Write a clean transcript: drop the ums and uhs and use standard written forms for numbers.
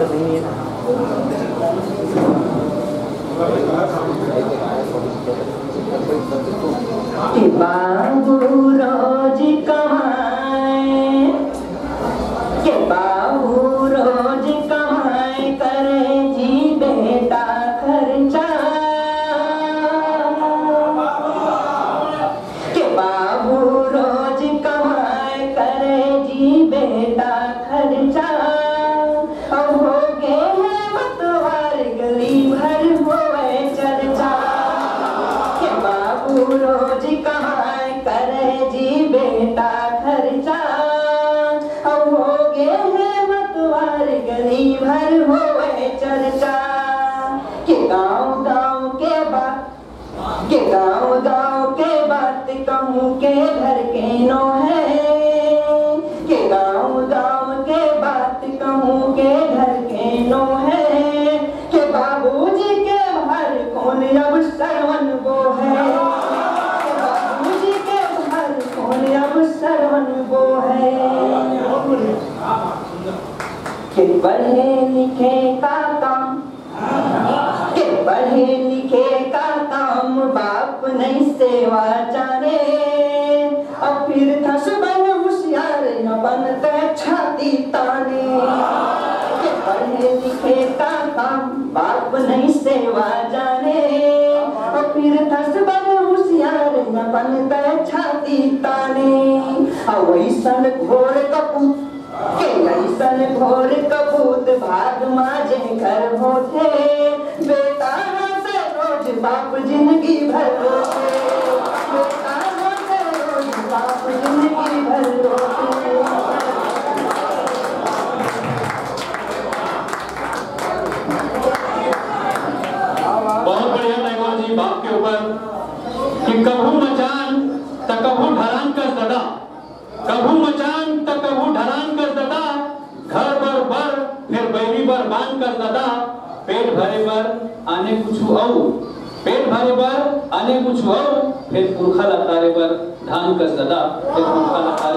कि बाबू रोज कमाए, कि बाबू रोज कमाए करे जी बेटा खर्चा, कि बाबू रोज कमाए करे जी बेटा खर्चा। अब हो गए हैं मतवार गरीब हर होए चर्चा, कि बाबू रोज कमाए करे जी बेटा खर्चा। अब हो गए हैं मतवार गरीब हर होए चर्चा। कि गाँव गाँव के बात, कि गाँव गाँव के बात कहूँ के घर के नो है, कि गाँव गाँव के बात कहूँ के घर के नो है। कि बाबूजी के भर कौन अब सरवन वो है, कि बाबूजी के भर कौन अब सरवन वो है। कि पढ़े लिखे का काम, कि पढ़े लिखे का काम बाप नहीं सेवा जाने। अब फिर थस बन होशियार न बनते छाती ताने। कि पढ़े लिखे का काम बाप नहीं सेवा जाने। अब फिर थस बन होशियार न बनते छाती ताने। अब ऐसन घोर कपूत, के ऐसन घोर कपूत भाग माजे घर होते। बेटा से रोज बाप जिंदगी भर रोते, बेटा से रोज बाप जिंदगी भर रोते। बहुत बढ़िया टैगोर जी बाप के ऊपर कि कभू मचान त कभू ढलान कर ददा, कभू मचान त कभू ढलान कर ददा। घर बर फिर बैरी बर बान कर ददा। पेट भरे बर आने कुछ औ, पेट भरे बर आने कुछ औ। फिर पुरखा लतारे बर धान कर ददा, फिर पुरखा लतारे